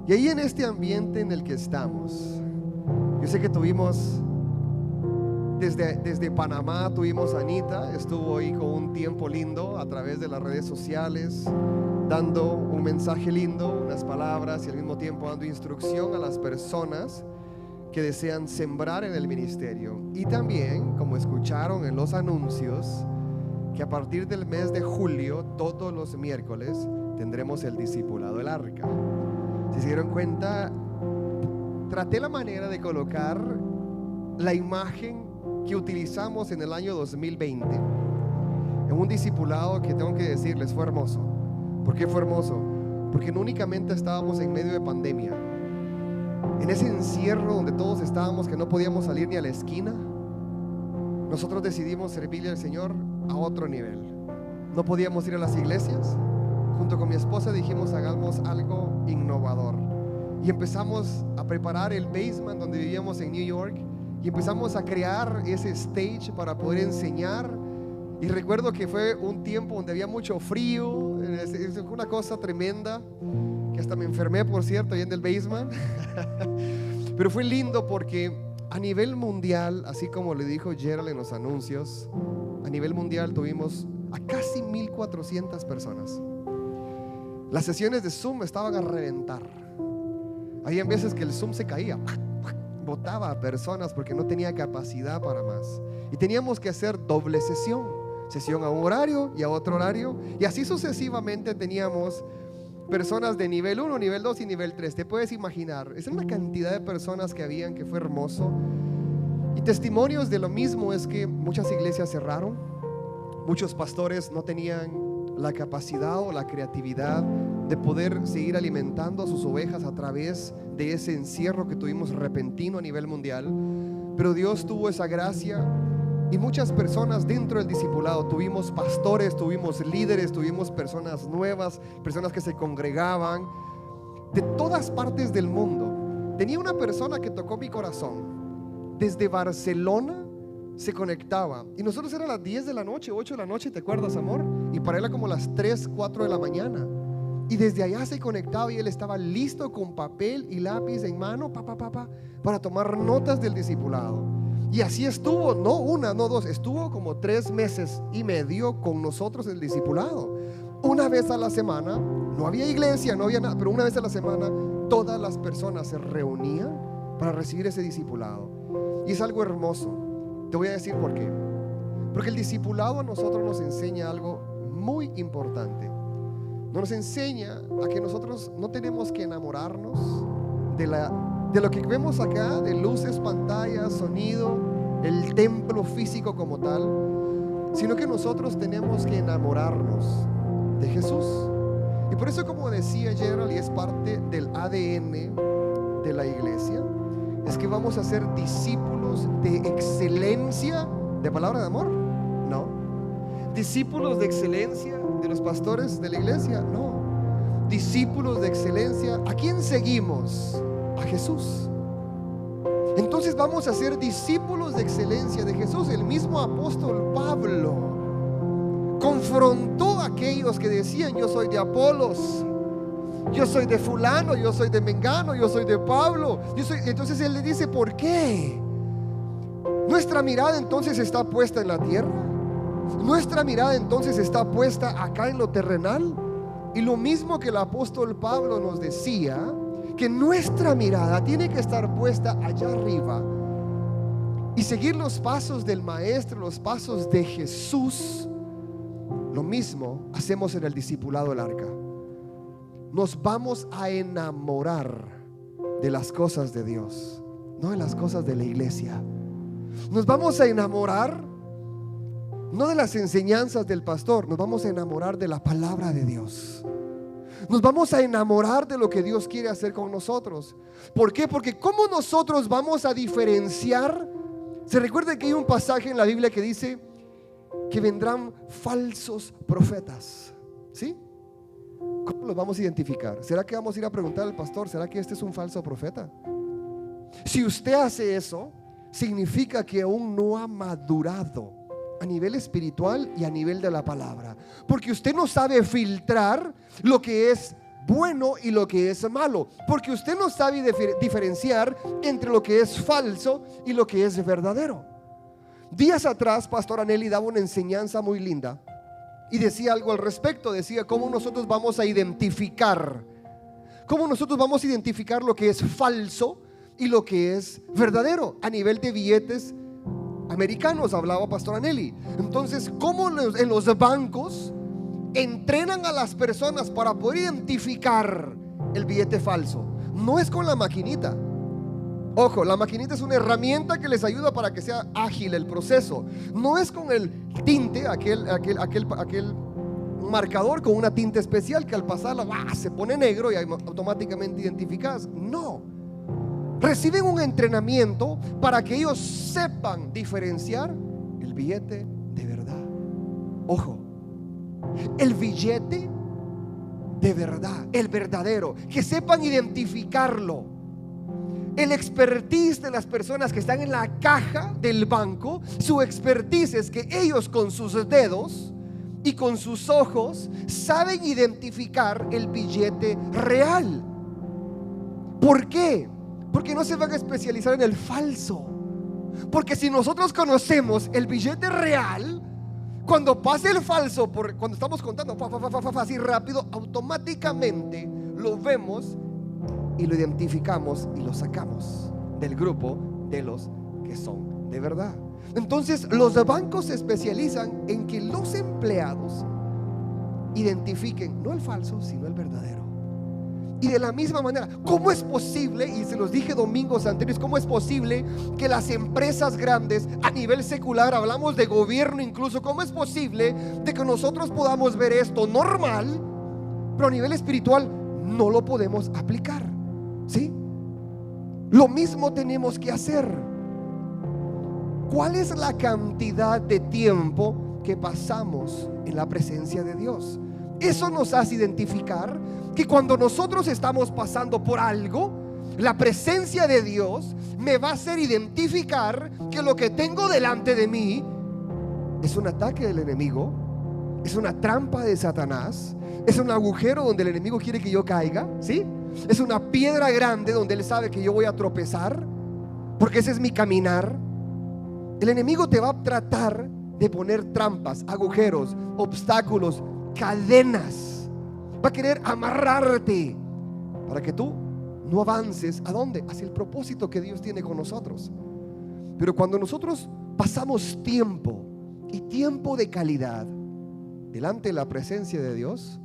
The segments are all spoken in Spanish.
Y ahí en este ambiente en el que estamos, yo sé que tuvimos desde Panamá, tuvimos a Anita, estuvo ahí con un tiempo lindo a través de las redes sociales, dando un mensaje lindo, unas palabras, y al mismo tiempo dando instrucción a las personas que desean sembrar en el ministerio. Y también, como escucharon en los anuncios, que a partir del mes de julio, todos los miércoles, tendremos el discipulado del arca. Si se dieron cuenta, traté la manera de colocar la imagen que utilizamos en el año 2020 en un discipulado que, tengo que decirles, fue hermoso. ¿Por qué fue hermoso? Porque no únicamente estábamos en medio de pandemia, en ese encierro donde todos estábamos, que no podíamos salir ni a la esquina, nosotros decidimos servirle al Señor a otro nivel. No podíamos ir a las iglesias. Junto con mi esposa dijimos, hagamos algo innovador, y empezamos a preparar el basement donde vivíamos en New York, y empezamos a crear ese stage para poder enseñar. Y recuerdo que fue un tiempo donde había mucho frío, es una cosa tremenda, que hasta me enfermé, por cierto, ahí en el basement. Pero fue lindo porque a nivel mundial, así como le dijo Gerald en los anuncios, a nivel mundial tuvimos a casi 1,400 personas. Las sesiones de Zoom estaban a reventar. Había veces que el Zoom se caía, botaba a personas porque no tenía capacidad para más, y teníamos que hacer doble sesión a un horario y a otro horario, y así sucesivamente. Teníamos personas de nivel 1, nivel 2 y nivel 3. Te puedes imaginar, es una cantidad de personas que habían, que fue hermoso. Y testimonios de lo mismo es que muchas iglesias cerraron, muchos pastores no tenían la capacidad o la creatividad de poder seguir alimentando a sus ovejas a través de ese encierro que tuvimos repentino a nivel mundial. Pero Dios tuvo esa gracia, y muchas personas dentro del discipulado, tuvimos pastores, tuvimos líderes, tuvimos personas nuevas, personas que se congregaban de todas partes del mundo. Tenía una persona que tocó mi corazón, desde Barcelona se conectaba, y nosotros era a las 10 de la noche, 8 de la noche, ¿te acuerdas, amor? Y para él era como las 3, 4 de la mañana, y desde allá se conectaba, y él estaba listo con papel y lápiz en mano, para tomar notas del discipulado. Y así estuvo, no una, no dos, estuvo como 3 meses y medio con nosotros en el discipulado. Una vez a la semana, no había iglesia, no había nada, pero una vez a la semana todas las personas se reunían para recibir ese discipulado. Y es algo hermoso. Te voy a decir por qué. Porque el discipulado a nosotros nos enseña algo muy importante. Nos enseña a que nosotros no tenemos que enamorarnos de lo que vemos acá, de luces, pantallas, sonido, el templo físico como tal, sino que nosotros tenemos que enamorarnos de Jesús. Y por eso, como decía Gerald, y es parte del ADN de la iglesia, es que vamos a ser discípulos de excelencia. ¿De palabra de amor? No. ¿Discípulos de excelencia de los pastores de la iglesia? No. Discípulos de excelencia. ¿A quién seguimos? A Jesús. Entonces vamos a ser discípulos de excelencia de Jesús. El mismo apóstol Pablo confrontó a aquellos que decían: yo soy de Apolos, yo soy de fulano, yo soy de Mengano, yo soy de Pablo, Entonces él le dice: ¿por qué? Nuestra mirada entonces está puesta en la tierra, nuestra mirada entonces está puesta acá en lo terrenal. Y lo mismo que el apóstol Pablo nos decía, que nuestra mirada tiene que estar puesta allá arriba y seguir los pasos del maestro, los pasos de Jesús. Lo mismo hacemos en el discipulado del arca. Nos vamos a enamorar de las cosas de Dios, no de las cosas de la iglesia. Nos vamos a enamorar no de las enseñanzas del pastor, nos vamos a enamorar de la palabra de Dios. Nos vamos a enamorar de lo que Dios quiere hacer con nosotros. ¿Por qué? Porque ¿cómo nosotros vamos a diferenciar? Se recuerda que hay un pasaje en la Biblia que dice que vendrán falsos profetas, ¿sí? ¿Cómo los vamos a identificar? ¿Será que vamos a ir a preguntar al pastor: ¿será que este es un falso profeta? Si usted hace eso, significa que aún no ha madurado a nivel espiritual y a nivel de la palabra, porque usted no sabe filtrar lo que es bueno y lo que es malo, porque usted no sabe diferenciar entre lo que es falso y lo que es verdadero. Días atrás, Pastor Anelli daba una enseñanza muy linda y decía algo al respecto. Decía cómo nosotros vamos a identificar lo que es falso y lo que es verdadero a nivel de billetes americanos, hablaba Pastor Anelli. Entonces, cómo en los bancos entrenan a las personas para poder identificar el billete falso. No es con la maquinita. Ojo, la maquinita es una herramienta que les ayuda para que sea ágil el proceso. No es con el tinte, aquel marcador con una tinta especial que al pasarla se pone negro y automáticamente identificas. No. Reciben un entrenamiento para que ellos sepan diferenciar el billete de verdad. Ojo, el billete de verdad, el verdadero, que sepan identificarlo. El expertise de las personas que están en la caja del banco, su expertise es que ellos con sus dedos y con sus ojos saben identificar el billete real. ¿Por qué? Porque no se van a especializar en el falso. Porque si nosotros conocemos el billete real, cuando pase el falso, cuando estamos contando así rápido, automáticamente lo vemos y lo identificamos y lo sacamos del grupo de los que son de verdad. Entonces los bancos se especializan en que los empleados identifiquen no el falso sino el verdadero. Y de la misma manera, ¿cómo es posible? Y se los dije domingos anteriores, ¿cómo es posible que las empresas grandes a nivel secular, hablamos de gobierno incluso, cómo es posible de que nosotros podamos ver esto normal, pero a nivel espiritual no lo podemos aplicar? ¿Sí? Lo mismo tenemos que hacer. ¿Cuál es la cantidad de tiempo que pasamos en la presencia de Dios? Eso nos hace identificar que cuando nosotros estamos pasando por algo, la presencia de Dios me va a hacer identificar que lo que tengo delante de mí es un ataque del enemigo, es una trampa de Satanás, es un agujero donde el enemigo quiere que yo caiga, ¿sí? Es una piedra grande donde él sabe que yo voy a tropezar, porque ese es mi caminar. El enemigo te va a tratar de poner trampas, agujeros, obstáculos, cadenas. Va a querer amarrarte para que tú no avances. ¿A dónde? Hacia el propósito que Dios tiene con nosotros. Pero cuando nosotros pasamos tiempo y tiempo de calidad delante de la presencia de Dios,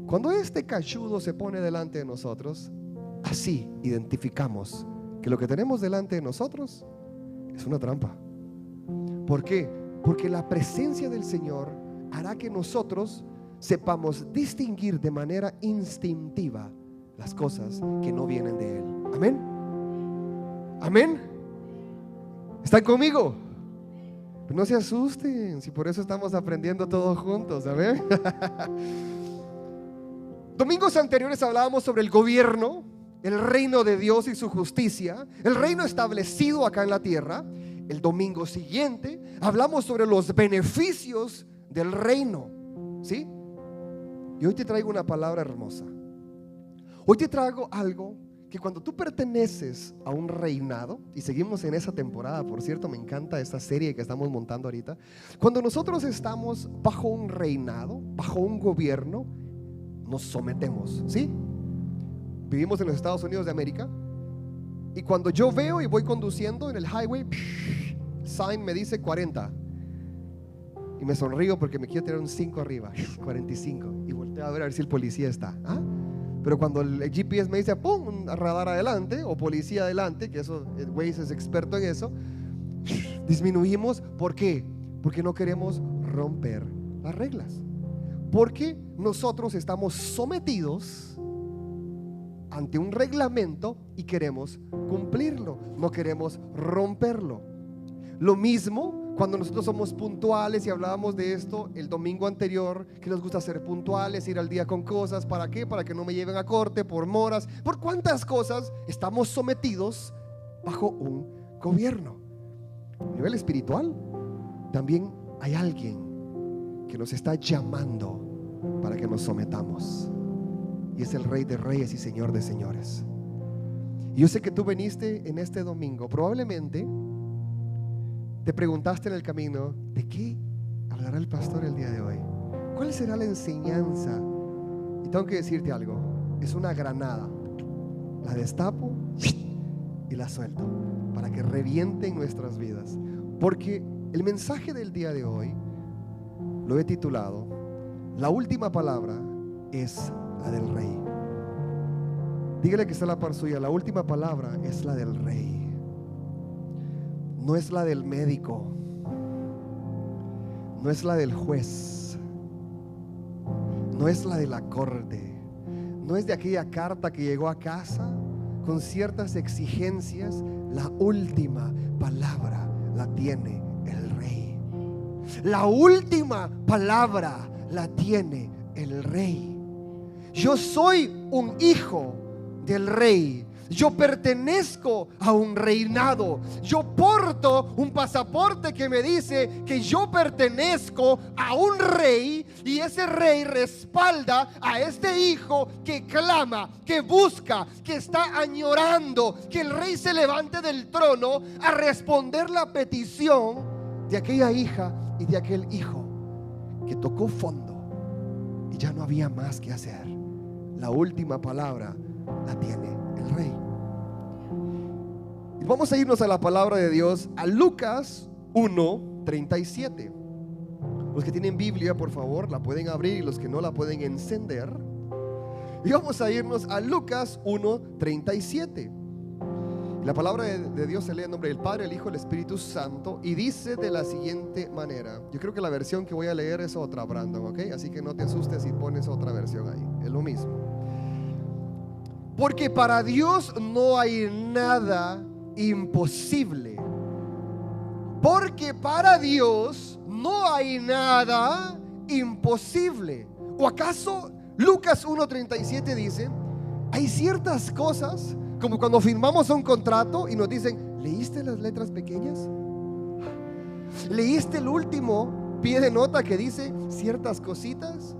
cuando este cachudo se pone delante de nosotros, así identificamos que lo que tenemos delante de nosotros es una trampa. ¿Por qué? Porque la presencia del Señor hará que nosotros sepamos distinguir de manera instintiva las cosas que no vienen de Él. Amén. Amén. ¿Están conmigo? No se asusten, si por eso estamos aprendiendo todos juntos. Amén. Domingos anteriores hablábamos sobre el gobierno, el reino de Dios y su justicia, el reino establecido acá en la tierra. El domingo siguiente hablamos sobre los beneficios del reino, ¿sí? Y hoy te traigo una palabra hermosa. Hoy te traigo algo que cuando tú perteneces a un reinado, y seguimos en esa temporada, por cierto, me encanta esta serie que estamos montando ahorita. Cuando nosotros estamos bajo un reinado, bajo un gobierno, nos sometemos, ¿sí? Vivimos en los Estados Unidos de América, y cuando yo veo y voy conduciendo en el highway, sign me dice 40, y me sonrío porque me quiero tirar un 5 arriba, 45, y volteo a ver si el policía está. Pero cuando el GPS me dice pum, un radar adelante o policía adelante, que eso, el Waze es experto en eso, disminuimos. ¿Por qué? Porque no queremos romper las reglas, porque nosotros estamos sometidos ante un reglamento y queremos cumplirlo, no queremos romperlo. Lo mismo cuando nosotros somos puntuales, y hablábamos de esto el domingo anterior, que nos gusta ser puntuales, ir al día con cosas. ¿Para qué? Para que no me lleven a corte por moras, por cuántas cosas. Estamos sometidos bajo un gobierno. A nivel espiritual también hay alguien que nos está llamando para que nos sometamos. y es el Rey de Reyes y Señor de Señores. Y yo sé que tú viniste en este domingo, probablemente te preguntaste en el camino, ¿de qué hablará el pastor el día de hoy? ¿Cuál será la enseñanza? Y tengo que decirte algo, es una granada. La destapo y la suelto para que reviente en nuestras vidas. Porque el mensaje del día de hoy lo he titulado: la última palabra es la del Rey. Dígale que está a la par suya, la última palabra es la del Rey. No es la del médico, no es la del juez, no es la de la corte, no es de aquella carta que llegó a casa con ciertas exigencias. La última palabra la tiene el Rey. La última palabra la tiene el Rey. Yo soy un hijo del Rey. Yo pertenezco a un reinado. Yo porto un pasaporte que me dice que yo pertenezco a un rey, y ese rey respalda a este hijo que clama, que busca, que está añorando que el rey se levante del trono a responder la petición de aquella hija y de aquel hijo que tocó fondo y ya no había más que hacer. La última palabra la tiene el Rey. Y vamos a irnos a la palabra de Dios, a Lucas 1:37. Los que tienen Biblia, por favor, la pueden abrir, y los que no, la pueden encender. Y vamos a irnos a Lucas 1:37. La palabra de Dios se lee en nombre del Padre, el Hijo, el Espíritu Santo, y dice de la siguiente manera. Yo creo que la versión que voy a leer es otra, Brandon, ¿ok? Así que no te asustes si pones otra versión ahí, es lo mismo. Porque para Dios no hay nada imposible. Porque para Dios no hay nada imposible. ¿O acaso Lucas 1:37 dice, hay ciertas cosas, como cuando firmamos un contrato y nos dicen, ¿leíste las letras pequeñas? ¿Leíste el último pie de nota que dice ciertas cositas?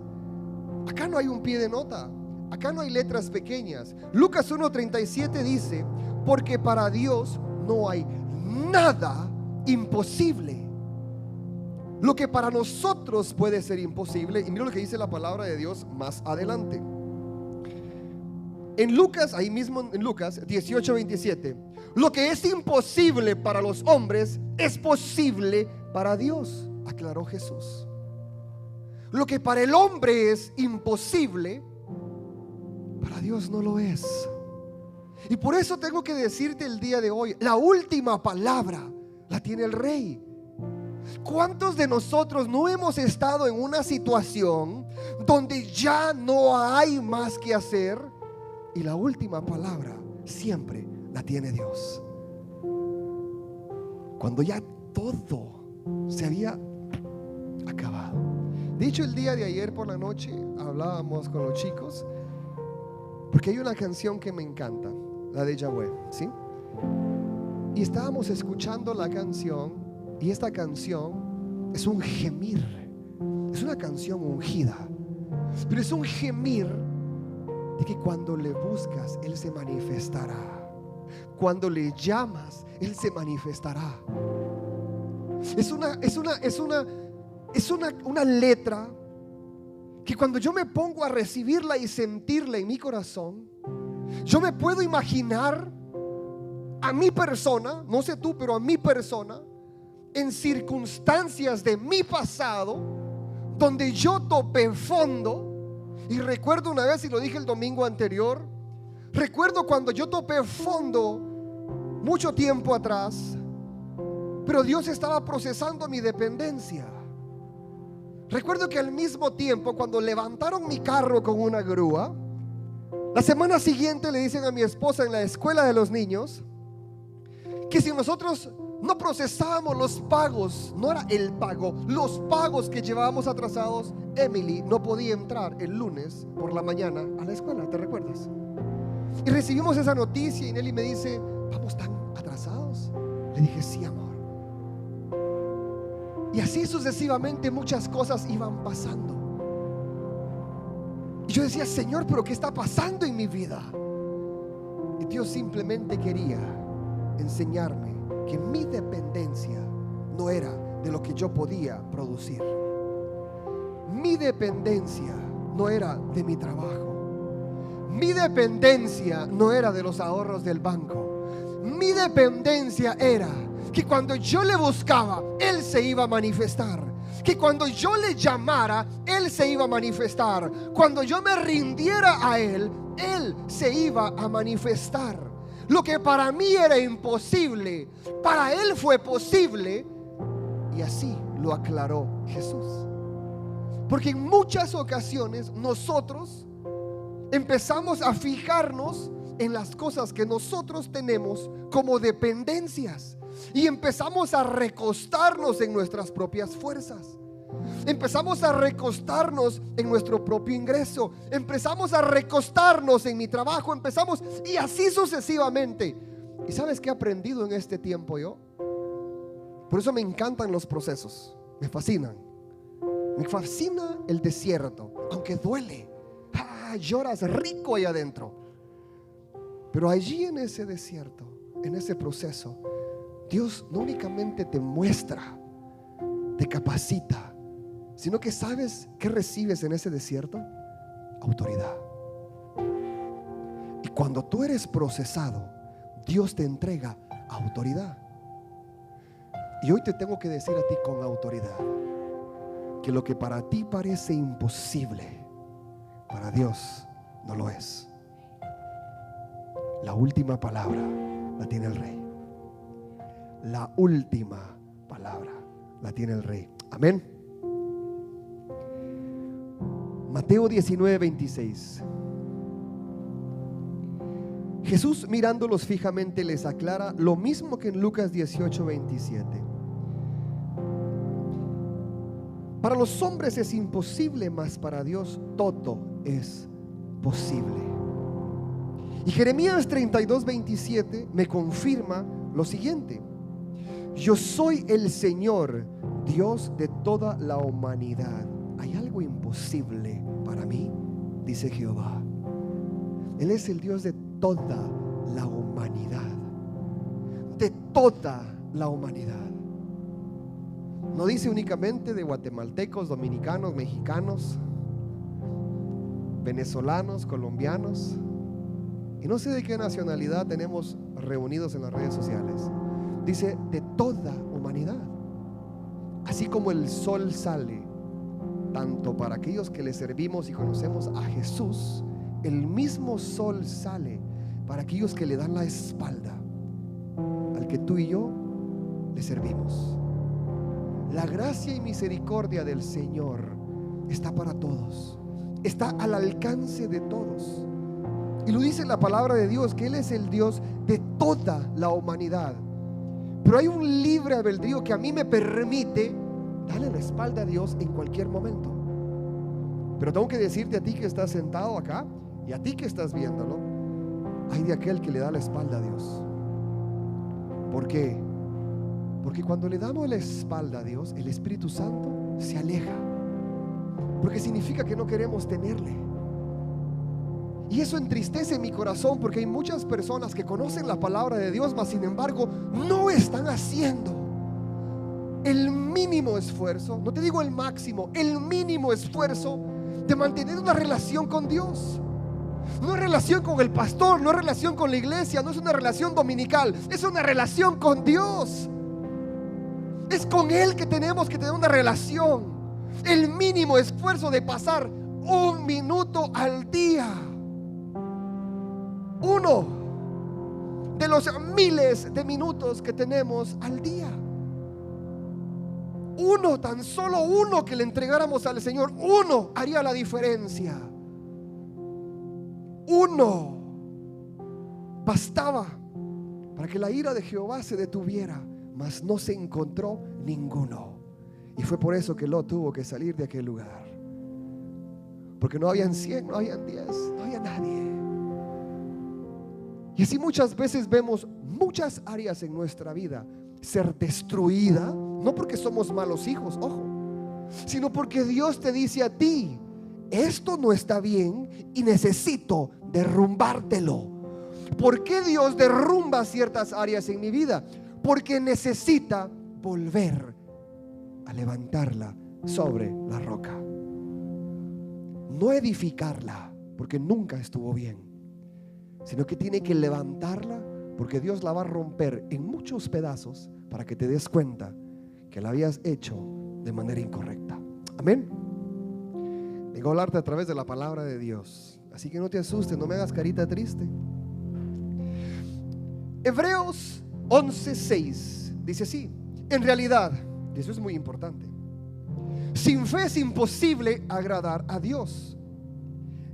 Acá no hay un pie de nota, acá no hay letras pequeñas. Lucas 1:37 dice, porque para Dios no hay nada imposible. Lo que para nosotros puede ser imposible, y mira lo que dice la palabra de Dios más adelante. En Lucas, ahí mismo en Lucas 18:27, lo que es imposible para los hombres es posible para Dios, aclaró Jesús. Lo que para el hombre es imposible, para Dios no lo es. Y por eso tengo que decirte el día de hoy, la última palabra la tiene el Rey. ¿Cuántos de nosotros no hemos estado en una situación donde ya no hay más que hacer? Y la última palabra siempre la tiene Dios. Cuando ya todo se había acabado. De hecho, el día de ayer por la noche hablábamos con los chicos, porque hay una canción que me encanta, la de Yahweh, ¿sí? Y estábamos escuchando la canción, y esta canción es un gemir. Es una canción ungida, pero es un gemir de que cuando le buscas, Él se manifestará. Cuando le llamas, Él se manifestará. Es una letra que cuando yo me pongo a recibirla y sentirla en mi corazón, yo me puedo imaginar a mi persona, no sé tú, pero a mi persona, en circunstancias de mi pasado donde yo topé fondo. Y recuerdo una vez, y lo dije el domingo anterior, recuerdo cuando yo topé fondo mucho tiempo atrás, pero Dios estaba procesando mi dependencia. Recuerdo que al mismo tiempo, cuando levantaron mi carro con una grúa, la semana siguiente le dicen a mi esposa en la escuela de los niños que si nosotros no procesábamos los pagos, no era el pago, los pagos que llevábamos atrasados, Emily no podía entrar el lunes por la mañana a la escuela, ¿te recuerdas? Y recibimos esa noticia y Nelly me dice, ¿vamos tan atrasados? Le dije, sí, amor. Y así sucesivamente muchas cosas iban pasando. Y yo decía, Señor, pero ¿qué está pasando en mi vida? Y Dios simplemente quería enseñarme que mi dependencia no era de lo que yo podía producir. Mi dependencia no era de mi trabajo. Mi dependencia no era de los ahorros del banco. Mi dependencia era que cuando yo le buscaba, Él se iba a manifestar. Que cuando yo le llamara, Él se iba a manifestar. Cuando yo me rindiera a Él, Él se iba a manifestar. Lo que para mí era imposible, para Él fue posible. Y así lo aclaró Jesús. Porque en muchas ocasiones nosotros empezamos a fijarnos en las cosas que nosotros tenemos como dependencias y empezamos a recostarnos en nuestras propias fuerzas. Empezamos a recostarnos en nuestro propio ingreso. Empezamos a recostarnos en mi trabajo. Y así sucesivamente. ¿Y sabes qué he aprendido en este tiempo yo? Por eso me encantan los procesos. Me fascinan. Me fascina el desierto, aunque duele. Lloras rico ahí adentro. Pero allí en ese desierto, en ese proceso, Dios no únicamente te muestra, te capacita, sino que ¿sabes qué recibes en ese desierto? Autoridad. Y cuando tú eres procesado, Dios te entrega autoridad. Y hoy te tengo que decir a ti con autoridad que lo que para ti parece imposible, para Dios no lo es. La última palabra la tiene el Rey. La última palabra la tiene el Rey. Amén. Mateo 19:26. Jesús, mirándolos fijamente, les aclara lo mismo que en Lucas 18:27. Para los hombres es imposible, mas para Dios todo es posible. Y Jeremías 32:27 me confirma lo siguiente: yo soy el Señor, Dios de toda la humanidad. ¿Hay algo imposible para mí?, dice Jehová. Él es el Dios de toda la humanidad. De toda la humanidad. No dice únicamente de guatemaltecos, dominicanos, mexicanos, venezolanos, colombianos, y no sé de qué nacionalidad tenemos reunidos en las redes sociales. Dice de toda humanidad. Así como el sol sale tanto para aquellos que le servimos y conocemos a Jesús, el mismo sol sale para aquellos que le dan la espalda al que tú y yo le servimos. La gracia y misericordia del Señor está para todos, está al alcance de todos. Y lo dice la palabra de Dios, que Él es el Dios de toda la humanidad. Pero hay un libre albedrío que a mí me permite darle la espalda a Dios en cualquier momento. Pero tengo que decirte a ti que estás sentado acá y a ti que estás viéndolo, hay de aquel que le da la espalda a Dios. ¿Por qué? Porque cuando le damos la espalda a Dios, el Espíritu Santo se aleja, porque significa que no queremos tenerle. Y eso entristece mi corazón, porque hay muchas personas que conocen la palabra de Dios, mas sin embargo no están haciendo el mínimo esfuerzo, no te digo el máximo, el mínimo esfuerzo de mantener una relación con Dios. No es relación con el pastor, no es relación con la iglesia, no es una relación dominical, es una relación con Dios. Es con Él que tenemos que tener una relación. El mínimo esfuerzo de pasar 1 minuto al día, uno de los miles de minutos que tenemos al día. Uno, tan solo uno que le entregáramos al Señor, uno haría la diferencia. Uno bastaba para que la ira de Jehová se detuviera, mas no se encontró ninguno. Y fue por eso que Lot tuvo que salir de aquel lugar, porque no habían 100, no habían 10, no había nadie. Y así muchas veces vemos muchas áreas en nuestra vida ser destruida, no porque somos malos hijos, ojo, sino porque Dios te dice a ti: esto no está bien y necesito derrumbártelo. ¿Por qué Dios derrumba ciertas áreas en mi vida? Porque necesita volver a levantarla sobre la roca. No edificarla porque nunca estuvo bien, sino que tiene que levantarla porque Dios la va a romper en muchos pedazos para que te des cuenta que la habías hecho de manera incorrecta. Amén. Vengo a hablarte a través de la palabra de Dios, así que no te asustes, no me hagas carita triste. Hebreos 11:6 dice así: en realidad, y eso es muy importante, sin fe es imposible agradar a Dios,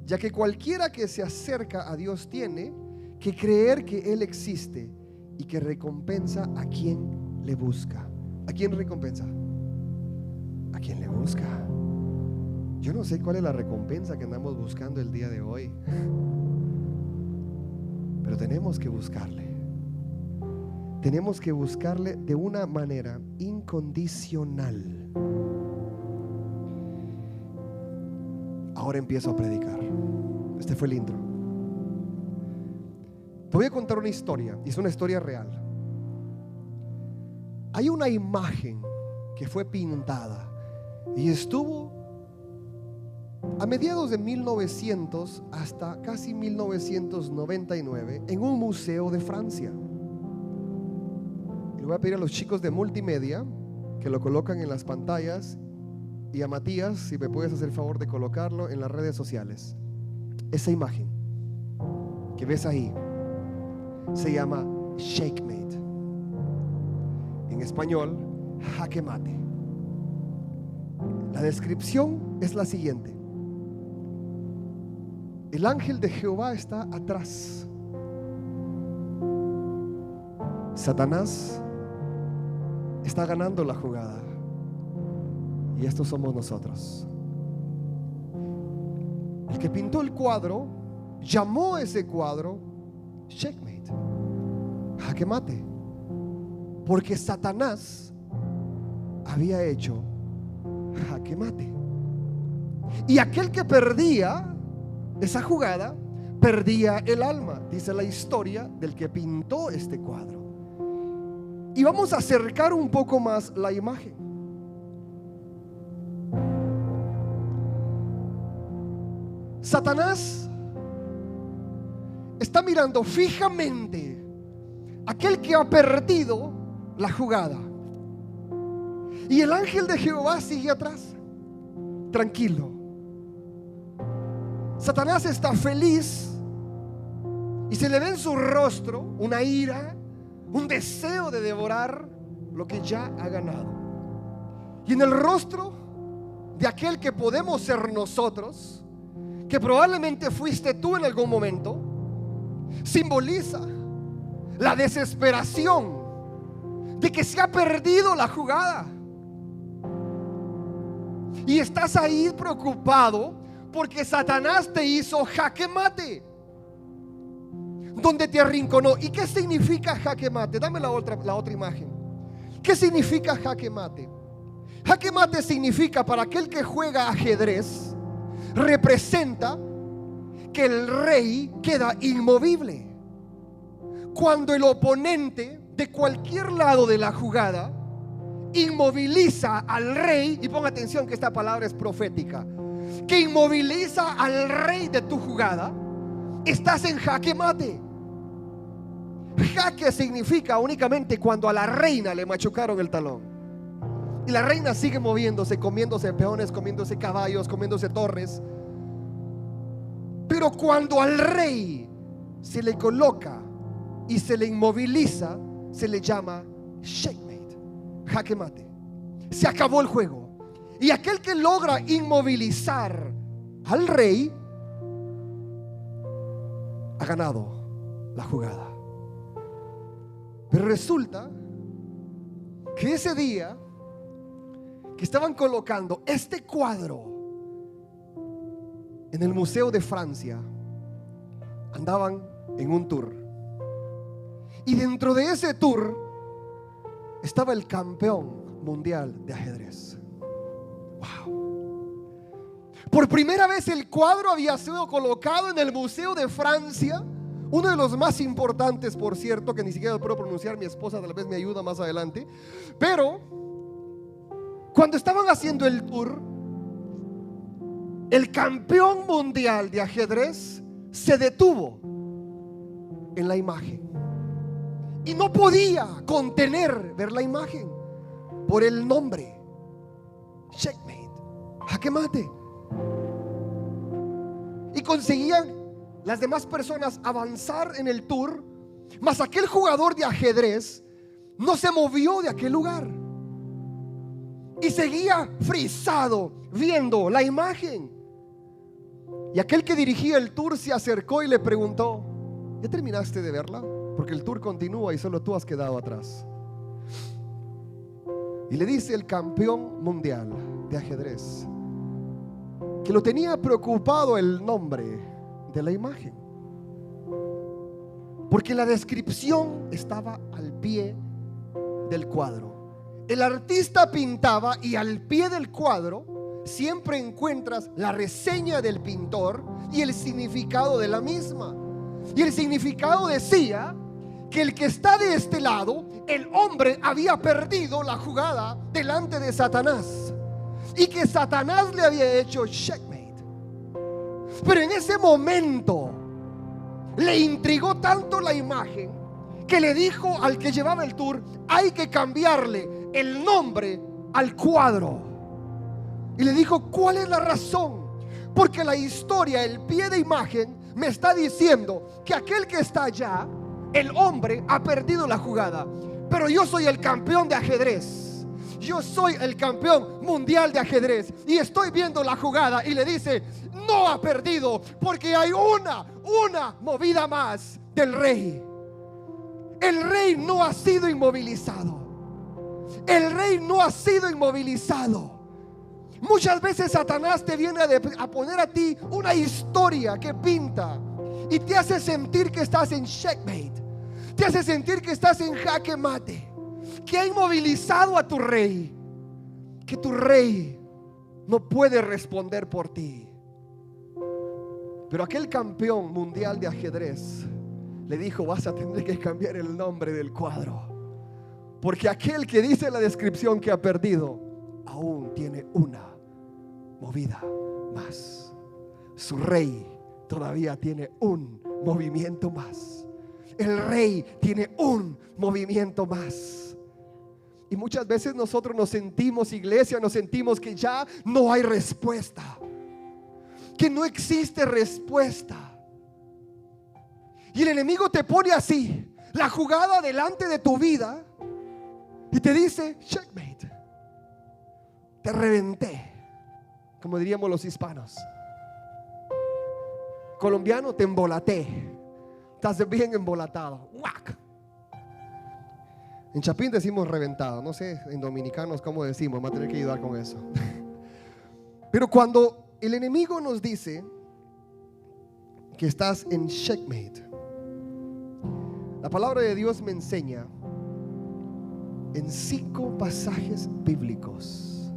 ya que cualquiera que se acerca a Dios tiene que creer que Él existe y que recompensa a quien le busca. ¿A quién recompensa? A quien le busca. Yo no sé cuál es la recompensa que andamos buscando el día de hoy, pero tenemos que buscarle. Tenemos que buscarle de una manera incondicional. Ahora empiezo a predicar. Este fue el intro. Te voy a contar una historia, y es una historia real. Hay una imagen que fue pintada y estuvo a mediados de 1900 hasta casi 1999 en un museo de Francia. Le voy a pedir a los chicos de multimedia que lo colocan en las pantallas, y a Matías, si me puedes hacer el favor de colocarlo en las redes sociales. Esa imagen que ves ahí se llama Checkmate, en español, jaque mate. La descripción es la siguiente: el ángel de Jehová está atrás. Satanás está ganando la jugada, y estos somos nosotros. El que pintó el cuadro llamó a ese cuadro Checkmate, jaque mate, porque Satanás había hecho jaque mate, y aquel que perdía esa jugada perdía el alma, dice la historia del que pintó este cuadro. Y vamos a acercar un poco más la imagen. Satanás está mirando fijamente a aquel que ha perdido la jugada, y el ángel de Jehová sigue atrás, tranquilo. Satanás está feliz y se le ve en su rostro una ira, un deseo de devorar lo que ya ha ganado. Y en el rostro de aquel que podemos ser nosotros, que probablemente fuiste tú en algún momento, simboliza la desesperación de que se ha perdido la jugada. Y estás ahí preocupado porque Satanás te hizo jaque mate, donde te arrinconó. ¿Y qué significa jaque mate? Dame la otra imagen. ¿Qué significa jaque mate? Jaque mate significa, para aquel que juega ajedrez, representa que el rey queda inmovible. Cuando el oponente de cualquier lado de la jugada inmoviliza al rey, y ponga atención que esta palabra es profética, que inmoviliza al rey de tu jugada, estás en jaque mate. Jaque significa únicamente cuando a la reina le machucaron el talón, y la reina sigue moviéndose, comiéndose peones, comiéndose caballos, comiéndose torres. Pero cuando al rey se le coloca y se le inmoviliza, se le llama checkmate, jaque mate. Se acabó el juego. Y aquel que logra inmovilizar al rey ha ganado la jugada. Pero resulta que ese día que estaban colocando este cuadro en el Museo de Francia, andaban en un tour, y dentro de ese tour estaba el campeón mundial de ajedrez. Wow. Por primera vez el cuadro había sido colocado en el Museo de Francia, uno de los más importantes, por cierto, que ni siquiera lo puedo pronunciar, mi esposa tal vez me ayuda más adelante. Pero cuando estaban haciendo el tour, el campeón mundial de ajedrez se detuvo en la imagen y no podía contener ver la imagen por el nombre: Checkmate, jaque mate. Y conseguían las demás personas avanzar en el tour, mas aquel jugador de ajedrez no se movió de aquel lugar y seguía frisado viendo la imagen. Y aquel que dirigía el tour se acercó y le preguntó: ¿ya terminaste de verla? Porque el tour continúa y solo tú has quedado atrás. Y le dice el campeón mundial de ajedrez que lo tenía preocupado el nombre de la imagen, porque la descripción estaba al pie del cuadro. El artista pintaba y al pie del cuadro siempre encuentras la reseña del pintor y el significado de la misma. Y el significado decía que el que está de este lado, el hombre había perdido la jugada delante de Satanás y que Satanás le había hecho checkmate. Pero en ese momento le intrigó tanto la imagen que le dijo al que llevaba el tour: hay que cambiarle el nombre al cuadro. Y le dijo: ¿cuál es la razón? Porque la historia, el pie de imagen, me está diciendo que aquel que está allá, el hombre, ha perdido la jugada, pero yo soy el campeón de ajedrez. Yo soy el campeón mundial de ajedrez y estoy viendo la jugada. Y le dice: no ha perdido, porque hay una movida más del rey. El rey no ha sido inmovilizado. El rey no ha sido inmovilizado. Muchas veces Satanás te viene a poner a ti una historia que pinta y te hace sentir que estás en checkmate, te hace sentir que estás en jaque mate, que ha inmovilizado a tu rey, que tu rey no puede responder por ti. Pero aquel campeón mundial de ajedrez le dijo: vas a tener que cambiar el nombre del cuadro, porque aquel que dice la descripción que ha perdido aún tiene una movida más. Su rey todavía tiene un movimiento más. El rey tiene un movimiento más. Y muchas veces nosotros nos sentimos, iglesia, nos sentimos que ya no hay respuesta, que no existe respuesta. Y el enemigo te pone así la jugada delante de tu vida y te dice: checkmate, te reventé, como diríamos los hispanos. Colombiano, te embolaté, estás bien embolatado. ¡Guac! En Chapín decimos reventado, no sé en dominicanos cómo decimos, vamos a tener que ayudar con eso. Pero cuando el enemigo nos dice que estás en checkmate, la palabra de Dios me enseña en 5 pasajes bíblicos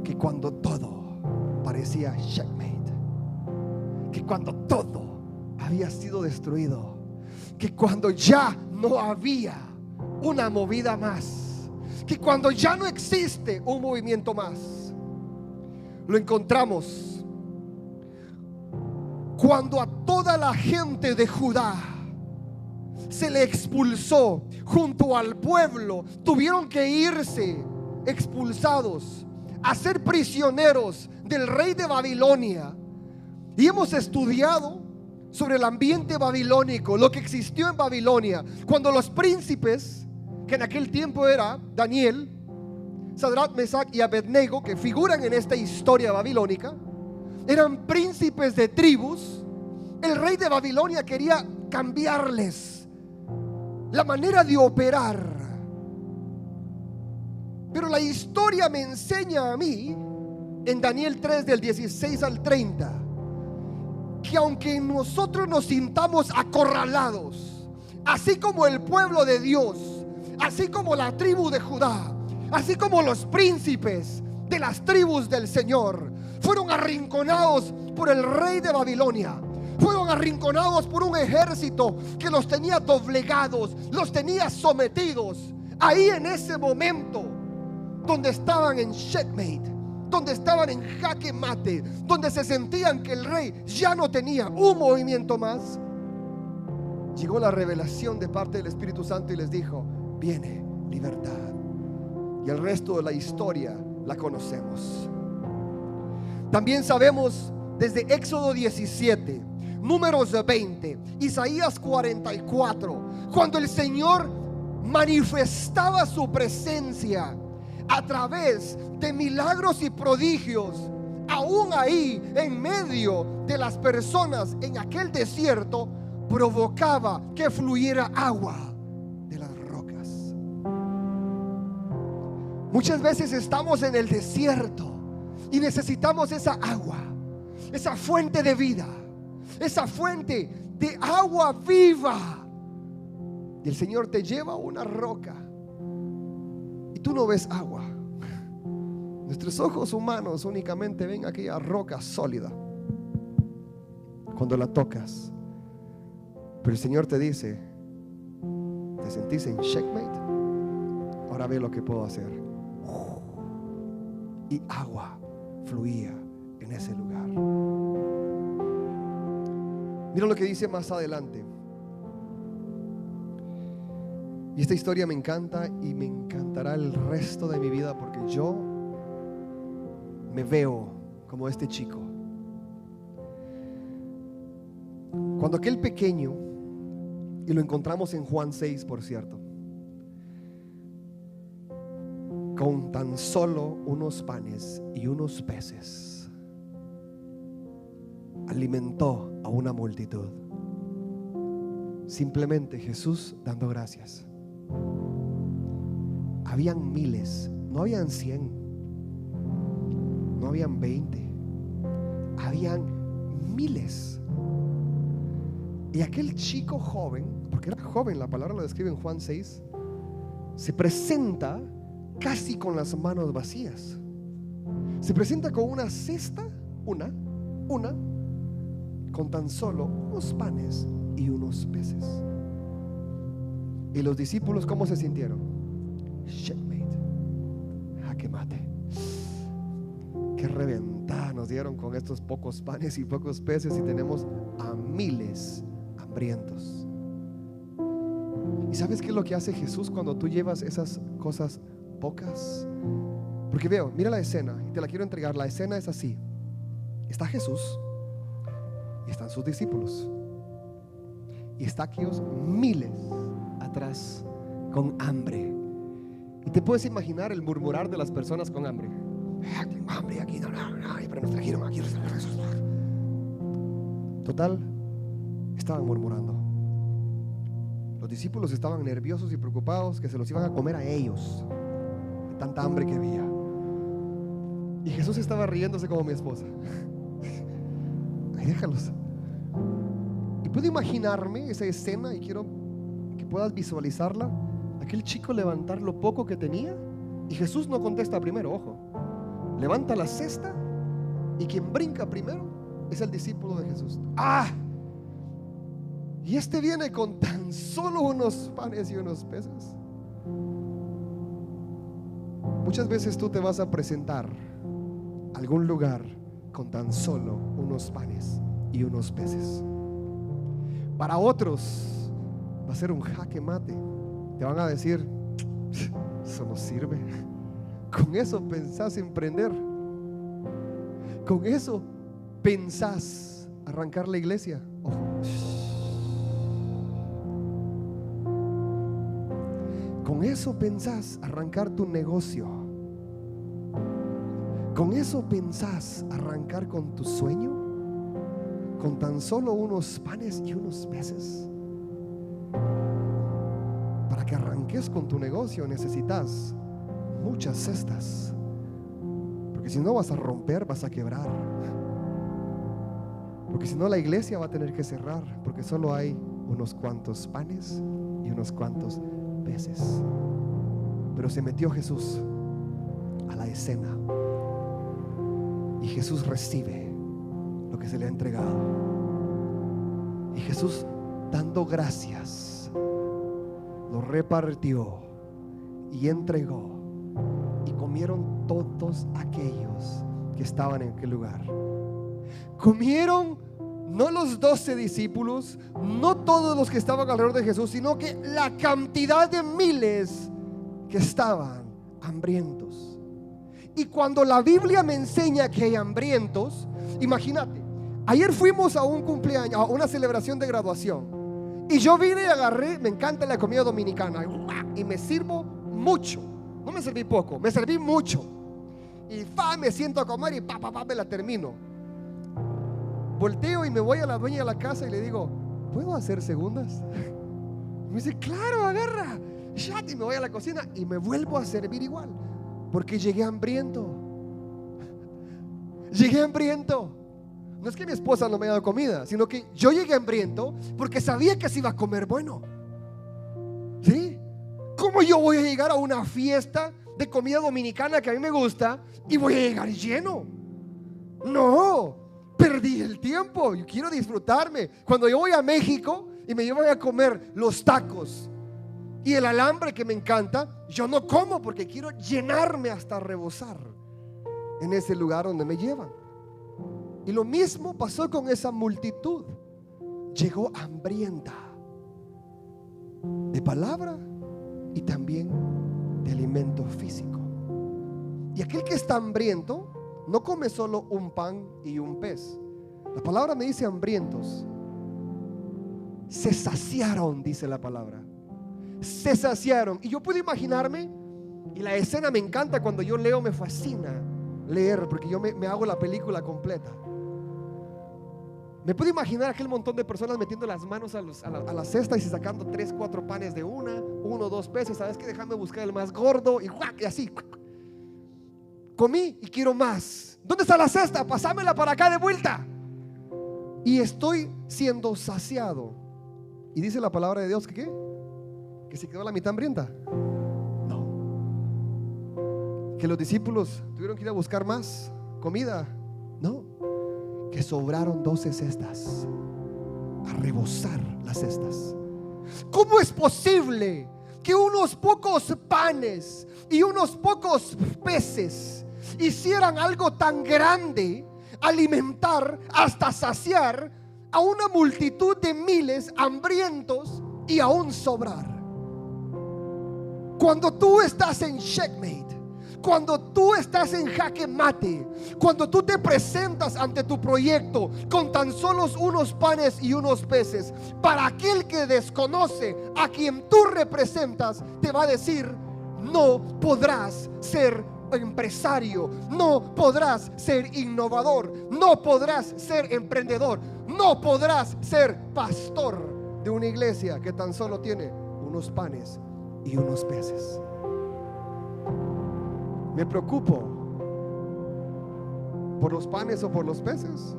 que cuando todo parecía checkmate, que cuando todo había sido destruido, que cuando ya no había una movida más, que cuando ya no existe un movimiento más, lo encontramos cuando a toda la gente de Judá se le expulsó junto al pueblo. Tuvieron que irse expulsados a ser prisioneros del rey de Babilonia. Y hemos estudiado sobre el ambiente babilónico, lo que existió en Babilonia, cuando los príncipes, que en aquel tiempo era Daniel, Sadrach, Mesach y Abednego, que figuran en esta historia babilónica, eran príncipes de tribus. El rey de Babilonia quería cambiarles la manera de operar. Pero la historia me enseña a mí, en Daniel 3 del 16 al 30, que aunque nosotros nos sintamos acorralados, así como el pueblo de Dios, así como la tribu de Judá, así como los príncipes de las tribus del Señor, fueron arrinconados por el rey de Babilonia. Fueron arrinconados por un ejército que los tenía doblegados, los tenía sometidos. Ahí en ese momento, donde estaban en checkmate, donde estaban en jaque mate, donde se sentían que el rey ya no tenía un movimiento más, llegó la revelación de parte del Espíritu Santo y les dijo: viene libertad. Y el resto de la historia la conocemos. También sabemos desde Éxodo 17, Números 20, Isaías 44, cuando el Señor manifestaba su presencia a través de milagros y prodigios, aún ahí en medio de las personas en aquel desierto, provocaba que fluyera agua de las rocas. Muchas veces estamos en el desierto y necesitamos esa agua, esa fuente de vida, esa fuente de agua viva. Y el Señor te lleva a una roca y tú no ves agua. Nuestros ojos humanos únicamente ven aquella roca sólida cuando la tocas. Pero el Señor te dice: ¿te sentís en checkmate? Ahora ve lo que puedo hacer. Y agua fluía en ese lugar. Mira lo que dice más adelante. Y esta historia me encanta y me encantará el resto de mi vida, porque yo me veo como este chico. Cuando aquel pequeño, y lo encontramos en Juan 6, por cierto, con tan solo unos panes y unos peces, alimentó a una multitud. Simplemente Jesús dando gracias. Habían miles, no habían 100, no habían 20, habían miles. Y aquel chico joven, porque era joven, la palabra lo describe en Juan 6, se presenta casi con las manos vacías. Se presenta con una cesta, una, con tan solo unos panes y unos peces. Y los discípulos, ¿cómo se sintieron? Checkmate, jaque mate. Qué reventada nos dieron con estos pocos panes y pocos peces, y tenemos a miles hambrientos. ¿Y sabes qué es lo que hace Jesús cuando tú llevas esas cosas pocas? Porque veo, mira la escena, y te la quiero entregar. La escena es así: está Jesús y están sus discípulos, y está aquellos miles atrás con hambre. Y te puedes imaginar el murmurar de las personas con hambre. Tengo hambre aquí, pero nos trajeron aquí. Total, estaban murmurando. Los discípulos estaban nerviosos y preocupados que se los iban a comer a ellos, de tanta hambre que había. Y Jesús estaba riéndose como mi esposa. Ay, déjalos. Y puedo imaginarme esa escena, y quiero que puedas visualizarla. Aquel chico levantar lo poco que tenía, y Jesús no contesta primero, ojo. Levanta la cesta, y quien brinca primero es el discípulo de Jesús. ¡Ah! Y este viene con tan solo unos panes y unos peces. Muchas veces tú te vas a presentar a algún lugar con tan solo unos panes y unos peces. Para otros va a ser un jaque mate. Te van a decir: eso no sirve. Con eso pensás emprender, con eso pensás arrancar la iglesia. Ojo. Con eso pensás arrancar tu negocio. Con eso pensás arrancar con tu sueño, con tan solo unos panes y unos peces. Para que arranques con tu negocio necesitas muchas cestas, porque si no vas a romper, vas a quebrar. Porque si no, la iglesia va a tener que cerrar, porque solo hay unos cuantos panes y unos cuantos peces. Pero se metió Jesús a la escena Y Jesús recibe lo que se le ha entregado. Y Jesús, dando gracias, lo repartió y entregó. Y comieron todos aquellos que estaban en aquel lugar. Comieron no los 12 discípulos, no todos los que estaban alrededor de Jesús, sino que la cantidad de miles que estaban hambrientos. Y cuando la Biblia me enseña que hay hambrientos, imagínate, ayer fuimos a un cumpleaños, a una celebración de graduación, y yo vine y agarré, me encanta la comida dominicana, y me sirvo mucho. No me serví poco, me serví mucho. Y me siento a comer y me la termino. Volteo y me voy a la dueña de la casa y le digo, ¿puedo hacer segundas? Me dice, claro, agarra. Y me voy a la cocina y me vuelvo a servir igual, porque llegué hambriento. Llegué hambriento. No es que mi esposa no me haya dado comida, sino que yo llegué hambriento porque sabía que se iba a comer bueno. ¿Sí? ¿Cómo yo voy a llegar a una fiesta de comida dominicana que a mí me gusta y voy a llegar lleno? No, perdí el tiempo. Yo quiero disfrutarme. Cuando yo voy a México y me llevan a comer los tacos y el alambre que me encanta, yo no como porque quiero llenarme hasta rebosar en ese lugar donde me llevan. Y lo mismo pasó con esa multitud. Llegó hambrienta de palabra y también de alimento físico. Y aquel que está hambriento no come solo un pan y un pez. La palabra me dice hambrientos. Se saciaron, dice la palabra. Se saciaron. Y yo puedo imaginarme, y la escena me encanta cuando yo leo, me fascina leer, porque yo me hago la película completa. Me puedo imaginar aquel montón de personas metiendo las manos a las cestas y sacando 3, 4 panes de 1, 2 peces. ¿Sabes qué? Déjame buscar el más gordo y así. Comí y quiero más. ¿Dónde está la cesta? Pásamela para acá de vuelta. Y estoy siendo saciado. Y dice la palabra de Dios que ¿qué? Que se quedó la mitad hambrienta. No. Que los discípulos tuvieron que ir a buscar más comida. No. Que sobraron 12 cestas, a rebosar las cestas. ¿Cómo es posible que unos pocos panes y unos pocos peces hicieran algo tan grande, alimentar hasta saciar a una multitud de miles hambrientos y aún sobrar? Cuando tú estás en checkmate, cuando tú estás en jaque mate, cuando tú te presentas ante tu proyecto con tan solo unos panes y unos peces, para aquel que desconoce a quien tú representas, te va a decir: no podrás ser empresario, no podrás ser innovador, no podrás ser emprendedor, no podrás ser pastor de una iglesia que tan solo tiene unos panes y unos peces. ¿Me preocupo por los panes o por los peces?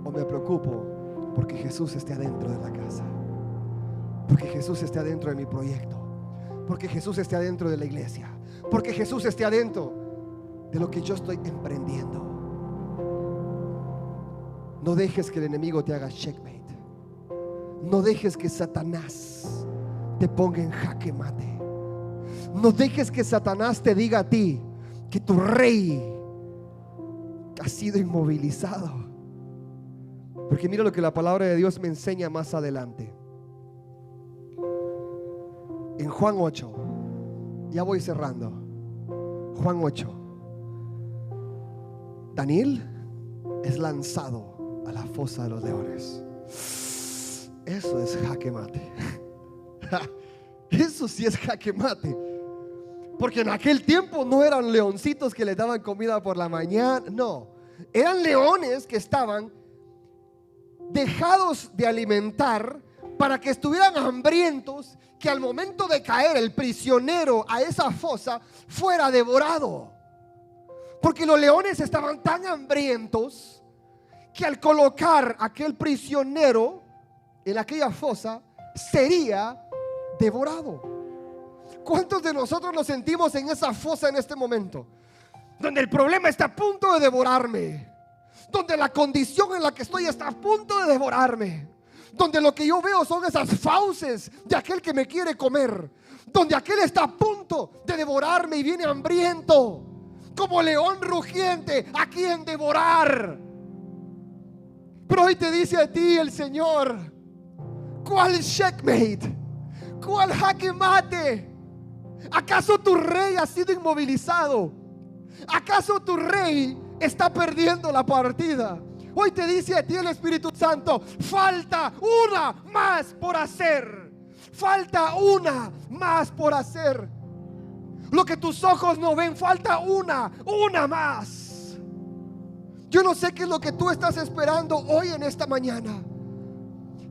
¿O me preocupo porque Jesús esté adentro de la casa? Porque Jesús esté adentro de mi proyecto. Porque Jesús esté adentro de la iglesia. Porque Jesús esté adentro de lo que yo estoy emprendiendo. No dejes que el enemigo te haga checkmate. No dejes que Satanás te ponga en jaque mate. No dejes que Satanás te diga a ti que tu rey ha sido inmovilizado. Porque mira lo que la palabra de Dios me enseña más adelante. En Juan 8, ya voy cerrando. Juan 8, Daniel es lanzado a la fosa de los leones. Eso es jaque mate. Eso sí es jaque mate. Porque en aquel tiempo no eran leoncitos que les daban comida por la mañana. No, eran leones que estaban dejados de alimentar para que estuvieran hambrientos, que al momento de caer el prisionero a esa fosa fuera devorado. Porque los leones estaban tan hambrientos que al colocar aquel prisionero en aquella fosa sería devorado. ¿Cuántos de nosotros nos sentimos en esa fosa en este momento? donde el problema está a punto de devorarme, donde la condición en la que estoy está a punto de devorarme, donde lo que yo veo son esas fauces de aquel que me quiere comer, donde aquel está a punto de devorarme y viene hambriento como león rugiente a quien devorar. Pero hoy te dice a ti el Señor: ¿cuál checkmate? ¿Cuál jaque mate? ¿Acaso tu rey ha sido inmovilizado? ¿Acaso tu rey está perdiendo la partida? Hoy te dice a ti el Espíritu Santo: falta una más por hacer. Falta una más por hacer. Lo que tus ojos no ven, falta una más. Yo no sé qué es lo que tú estás esperando hoy en esta mañana,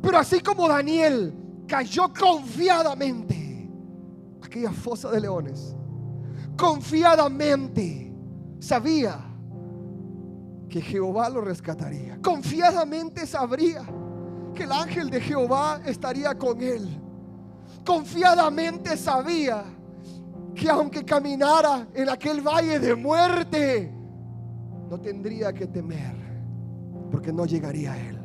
pero así como Daniel cayó confiadamente a aquella fosa de leones, confiadamente sabía que Jehová lo rescataría, confiadamente sabría que el ángel de Jehová estaría con él, confiadamente sabía que aunque caminara en aquel valle de muerte, no tendría que temer, porque no llegaría a él.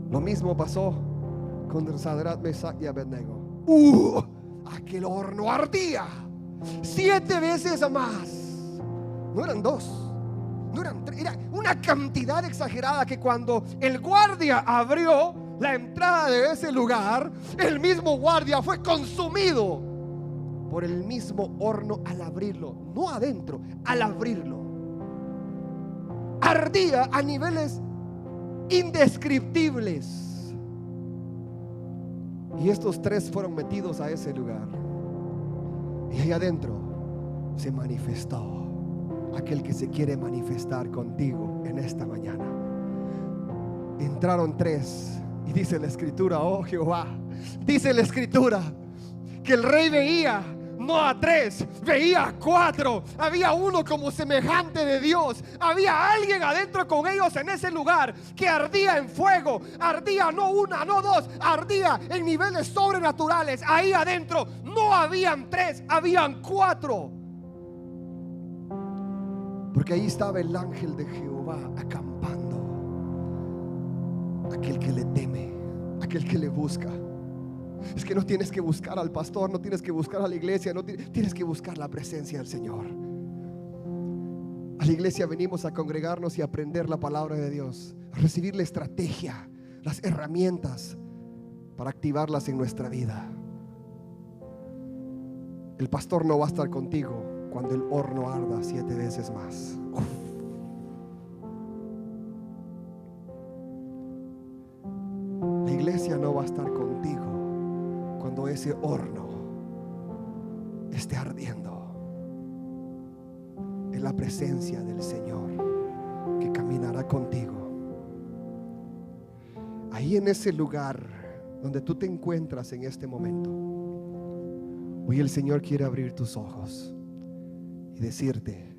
Lo mismo pasó con Sadrach, Mesach y Abednego. Aquel horno ardía 7 veces más. No eran 2, no eran 3, era una cantidad exagerada que cuando el guardia abrió la entrada de ese lugar, el mismo guardia fue consumido por el mismo horno al abrirlo. No adentro, al abrirlo. Ardía a niveles indescriptibles. Y estos 3 fueron metidos a ese lugar, y ahí adentro se manifestó aquel que se quiere manifestar contigo en esta mañana. Entraron 3 y dice la escritura, oh Jehová, dice la escritura que el rey veía no a 3, veía a 4. Había uno como semejante de Dios. Había alguien adentro con ellos en ese lugar que ardía en fuego. Ardía no 1, no 2, ardía en niveles sobrenaturales. Ahí adentro no habían 3, habían 4. Porque ahí estaba el ángel de Jehová acampando. Aquel que le teme, aquel que le busca. Es que no tienes que buscar al pastor, no tienes que buscar a la iglesia, no tienes que buscar la presencia del Señor. A la iglesia venimos a congregarnos y a aprender la palabra de Dios, a recibir la estrategia, las herramientas para activarlas en nuestra vida. El pastor no va a estar contigo cuando el horno arda 7 veces más. La iglesia no va a estar contigo cuando ese horno esté ardiendo. En la presencia del Señor que caminará contigo. Ahí en ese lugar donde tú te encuentras en este momento, hoy el Señor quiere abrir tus ojos y decirte: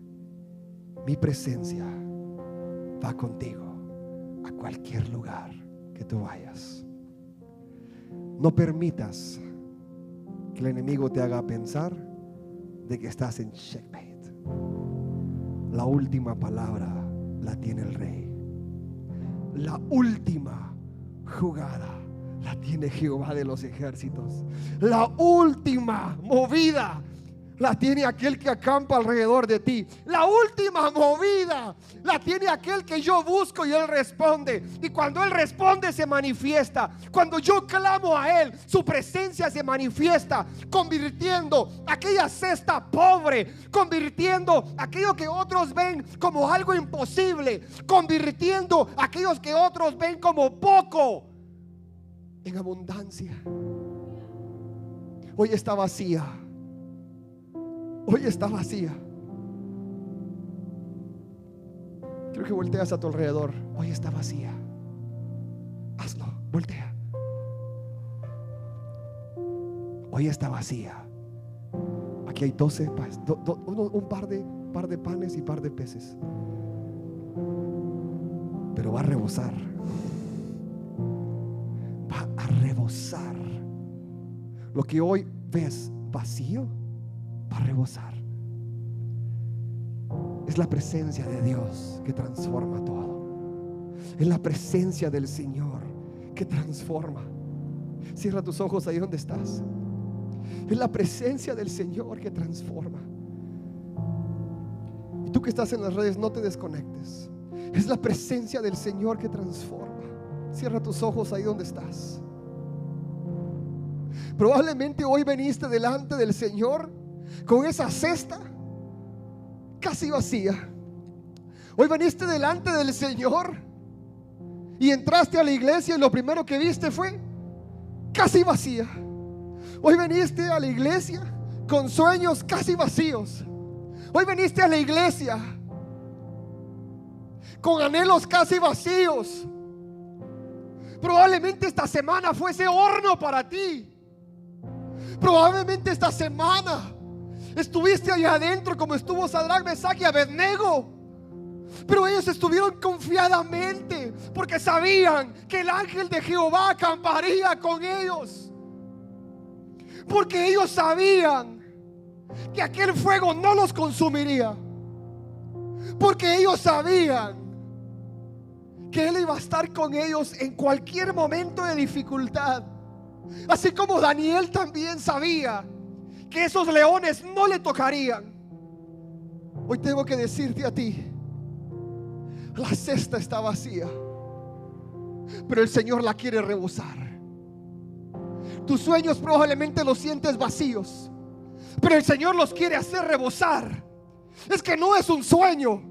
mi presencia va contigo a cualquier lugar que tú vayas. No permitas que el enemigo te haga pensar de que estás en checkmate. La última palabra la tiene el rey. La última jugada la tiene Jehová de los ejércitos. La última movida la tiene aquel que acampa alrededor de ti. La última movida la tiene aquel que yo busco y Él responde. Y cuando Él responde se manifiesta. Cuando yo clamo a Él, su presencia se manifiesta, convirtiendo aquella cesta pobre, convirtiendo aquello que otros ven como algo imposible, convirtiendo aquellos que otros ven como poco en abundancia. Hoy está vacía. Hoy está vacía. Quiero que volteas a tu alrededor. Hoy está vacía. Hazlo, voltea. Hoy está vacía. Aquí hay 12, un par de panes y par de peces. Pero va a rebosar. Va a rebosar. Lo que hoy ves vacío va a rebosar. Es la presencia de Dios que transforma todo. Es la presencia del Señor que transforma. Cierra tus ojos ahí donde estás. Es la presencia del Señor que transforma. Y tú que estás en las redes, no te desconectes. Es la presencia del Señor que transforma. Cierra tus ojos ahí donde estás. Probablemente hoy viniste delante del Señor con esa cesta casi vacía. Hoy viniste delante del Señor y entraste a la iglesia y lo primero que viste fue casi vacía. Hoy viniste a la iglesia con sueños casi vacíos. Hoy viniste a la iglesia con anhelos casi vacíos. Probablemente esta semana fue ese horno para ti. Probablemente esta semana estuviste allá adentro como estuvo Sadrach, Mesach y Abednego. Pero ellos estuvieron confiadamente porque sabían que el ángel de Jehová acamparía con ellos. Porque ellos sabían que aquel fuego no los consumiría. Porque ellos sabían que Él iba a estar con ellos en cualquier momento de dificultad. Así como Daniel también sabía que esos leones no le tocarían. Hoy tengo que decirte a ti: la cesta está vacía, pero el Señor la quiere rebosar. Tus sueños probablemente los sientes vacíos, pero el Señor los quiere hacer rebosar. Es que no es un sueño,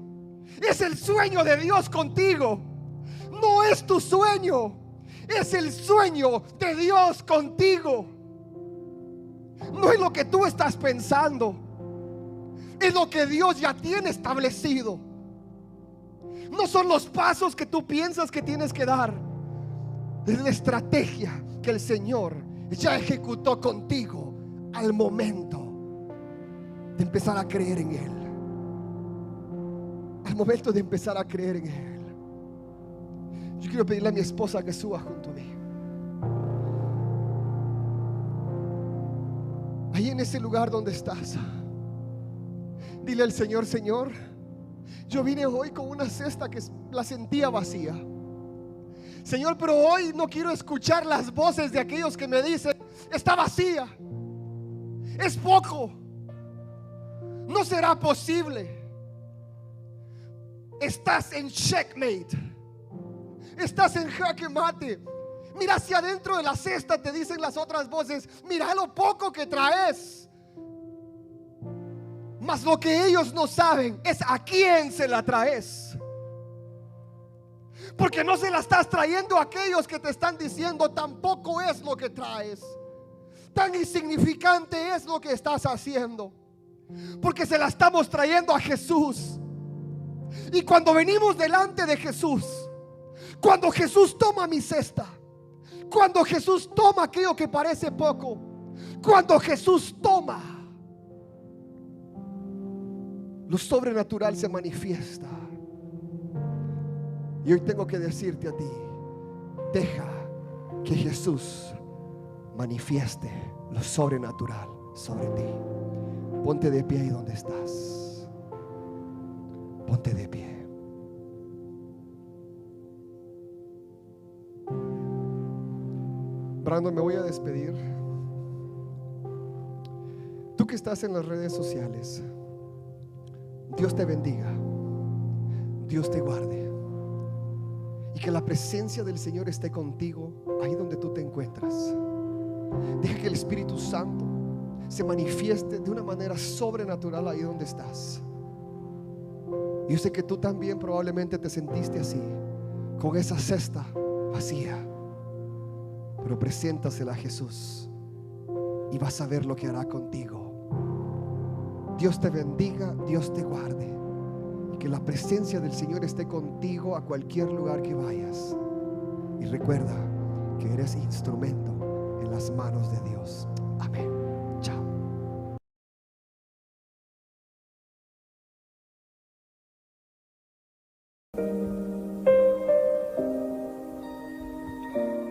es el sueño de Dios contigo. No es tu sueño, es el sueño de Dios contigo. No es lo que tú estás pensando, es lo que Dios ya tiene establecido. No son los pasos que tú piensas que tienes que dar, es la estrategia que el Señor ya ejecutó contigo al momento de empezar a creer en Él. Al momento de empezar a creer en Él. Yo quiero pedirle a mi esposa que suba junto a mí. Ahí en ese lugar donde estás, dile al Señor: Señor, yo vine hoy con una cesta que la sentía vacía, Señor, pero hoy no quiero escuchar las voces de aquellos que me dicen: está vacía, es poco, no será posible. Estás en checkmate, estás en jaque mate. Mira hacia adentro de la cesta, te dicen las otras voces: mira lo poco que traes. Mas lo que ellos no saben es a quién se la traes. Porque no se la estás trayendo a aquellos que te están diciendo: tampoco es lo que traes, tan insignificante es lo que estás haciendo. Porque se la estamos trayendo a Jesús. Y cuando venimos delante de Jesús, cuando Jesús toma mi cesta, cuando Jesús toma aquello que parece poco, cuando Jesús toma, lo sobrenatural se manifiesta. Y hoy tengo que decirte a ti: deja que Jesús manifieste lo sobrenatural sobre ti. Ponte de pie ahí donde estás. Ponte de pie. Brandon, me voy a despedir. Tú que estás en las redes sociales, Dios te bendiga, Dios te guarde, y que la presencia del Señor esté contigo ahí donde tú te encuentras. Deja que el Espíritu Santo se manifieste de una manera sobrenatural ahí donde estás. Yo sé que tú también probablemente te sentiste así, con esa cesta vacía, pero preséntasela a Jesús y vas a ver lo que hará contigo. Dios te bendiga, Dios te guarde, y que la presencia del Señor esté contigo a cualquier lugar que vayas. Y recuerda que eres instrumento en las manos de Dios. Amén. Chao.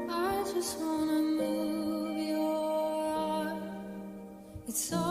I just wanna move your arm. It's all